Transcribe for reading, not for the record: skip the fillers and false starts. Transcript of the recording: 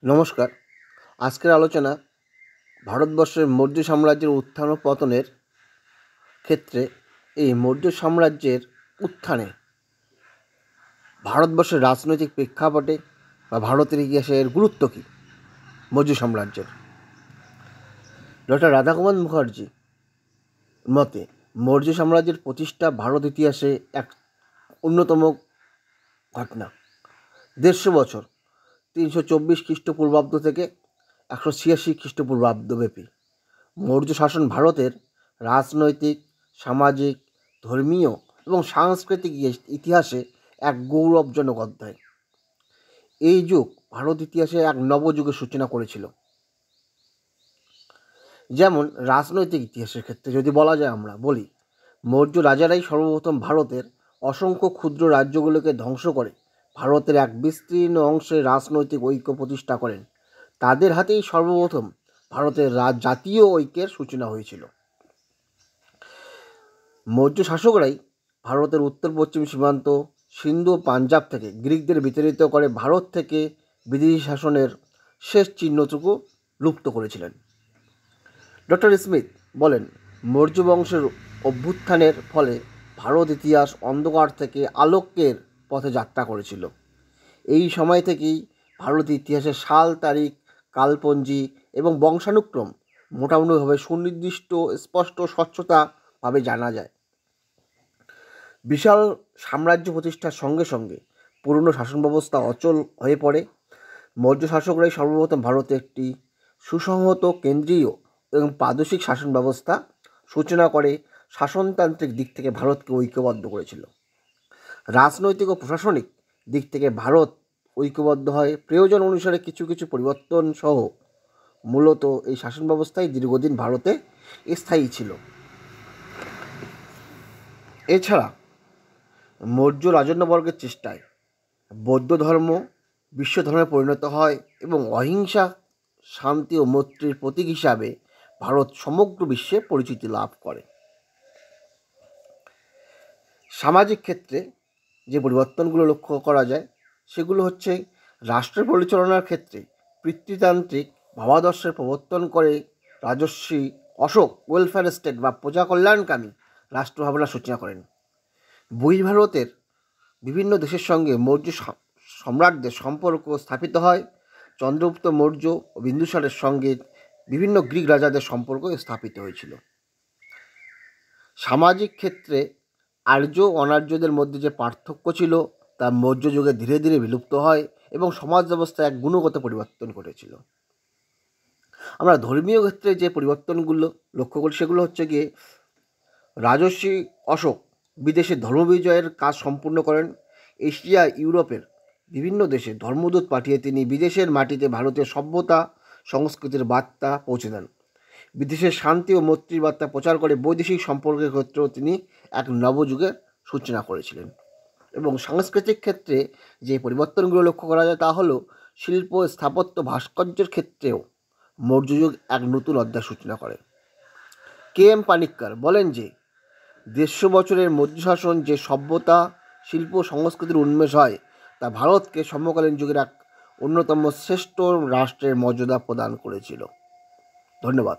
নমস্কার। আজকের আলোচনা ভারতবর্ষের মৌর্য সাম্রাজ্যের উত্থান ও পতনের ক্ষেত্রে এই মৌর্য সাম্রাজ্যের উত্থানে ভারতবর্ষের রাজনৈতিক প্রেক্ষাপটে বা ভারতের ইতিহাসের গুরুত্ব কী মৌর্য সাম্রাজ্যের। ডক্টর রাধাকুমার মুখার্জি মতে মৌর্য সাম্রাজ্যের প্রতিষ্ঠা ভারত ইতিহাসে এক অন্যতম ঘটনা। 150 বছর 324 খ্রিস্টপূর্বাব্দ থেকে 186 খ্রিস্টপূর্বাব্দ ব্যাপী মৌর্য শাসন ভারতের রাজনৈতিক, সামাজিক, ধর্মীয় এবং সাংস্কৃতিক ইতিহাসে এক গৌরবজনক অধ্যায়। এই যুগ ভারত ইতিহাসে এক নবযুগের সূচনা করেছিল। যেমন রাজনৈতিক ইতিহাসের ক্ষেত্রে যদি বলা যায়, আমরা বলি মৌর্য রাজারাই সর্বপ্রথম ভারতের অসংখ্য ক্ষুদ্র রাজ্যগুলোকে ধ্বংস করে ভারতের এক বিস্তীর্ণ অংশে রাজনৈতিক ঐক্য প্রতিষ্ঠা করেন। তাদের হাতেই সর্বপ্রথম ভারতের জাতীয় ঐক্যের সূচনা হয়েছিল। মৌর্য শাসকরাই ভারতের উত্তর পশ্চিম সীমান্ত সিন্ধু ও পাঞ্জাব থেকে গ্রিকদের বিতাড়িত করে ভারত থেকে বিদেশি শাসনের শেষ চিহ্নটুকু লুপ্ত করেছিলেন। ডক্টর স্মিথ বলেন, মৌর্য বংশের অভ্যুত্থানের ফলে ভারত ইতিহাস অন্ধকার থেকে আলোকের পথে যাত্রা করেছিল। এই সময় থেকেই ভারত ইতিহাসের সাল, তারিখ, কালপঞ্জি এবং বংশানুক্রম মোটামুটিভাবে সুনির্দিষ্ট, স্পষ্ট, স্বচ্ছতাভাবে জানা যায়। বিশাল সাম্রাজ্য প্রতিষ্ঠার সঙ্গে সঙ্গে পুরনো শাসন ব্যবস্থা অচল হয়ে পড়ে। মৌর্য শাসকরাই সর্বপ্রথম ভারতে একটি সুসংহত কেন্দ্রীয় এবং প্রাদেশিক শাসন ব্যবস্থা সূচনা করে শাসনতান্ত্রিক দিক থেকে ভারতকে ঐক্যবদ্ধ করেছিল। রাজনৈতিক ও প্রশাসনিক দিক থেকে ভারত ঐক্যবদ্ধ হয় প্রয়োজন অনুসারে কিছু কিছু পরিবর্তন সহ। মূলত এই শাসন ব্যবস্থাই দীর্ঘদিন ভারতে স্থায়ী ছিল। এছাড়া মৌর্য রাজন্যবর্গের চেষ্টায় বৌদ্ধ ধর্ম বিশ্ব ধর্মে পরিণত হয় এবং অহিংসা, শান্তি ও মৈত্রীর প্রতীক হিসাবে ভারত সমগ্র বিশ্বে পরিচিতি লাভ করে। সামাজিক ক্ষেত্রে যে পরিবর্তনগুলো লক্ষ্য করা যায় সেগুলো হচ্ছে, রাষ্ট্র পরিচালনার ক্ষেত্রে পিতৃতান্ত্রিক ভাবাদর্শের প্রবর্তন করে রাজর্ষি অশোক ওয়েলফেয়ার স্টেট বা প্রজা কল্যাণকামী রাষ্ট্র ভাবনার সূচনা করেন। বহির্ভারতের বিভিন্ন দেশের সঙ্গে মৌর্য সম্রাটদের সম্পর্ক স্থাপিত হয়। চন্দ্রগুপ্ত মৌর্য ও বিন্দুসারের সঙ্গে বিভিন্ন গ্রিক রাজাদের সম্পর্ক স্থাপিত হয়েছিল। সামাজিক ক্ষেত্রে আর্য অনার্যদের মধ্যে যে পার্থক্য ছিল তা মৌর্য যুগে ধীরে ধীরে বিলুপ্ত হয় এবং সমাজ ব্যবস্থায় এক গুণগত পরিবর্তন ঘটেছিল। আমরা ধর্মীয় ক্ষেত্রে যে পরিবর্তনগুলো লক্ষ্য করি সেগুলো হচ্ছে গিয়ে, রাজর্ষি অশোক বিদেশে ধর্মবিজয়ের কাজ সম্পূর্ণ করেন। এশিয়া, ইউরোপের বিভিন্ন দেশে ধর্মদূত পাঠিয়ে তিনি বিদেশের মাটিতে ভারতীয় সভ্যতা সংস্কৃতির বার্তা পৌঁছে দেন। বিদেশের শান্তি ও মৈত্রীর বার্তা প্রচার করে বৈদেশিক সম্পর্কের ক্ষেত্রেও তিনি এক নবযুগের সূচনা করেছিলেন। এবং সাংস্কৃতিক ক্ষেত্রে যে পরিবর্তনগুলো লক্ষ্য করা যায় তা হলো, শিল্প, স্থাপত্য, ভাস্কর্যের ক্ষেত্রেও মৌর্য যুগ এক নতুন অধ্যায় সূচনা করে। কে.এম. পানিক্কর বলেন যে 150 বছরের মৌর্য শাসন যে সভ্যতা, শিল্প, সংস্কৃতির উন্মেষ হয় তা ভারতকে সমকালীন যুগের এক অন্যতম শ্রেষ্ঠ রাষ্ট্রের মর্যাদা প্রদান করেছিল। ধন্যবাদ।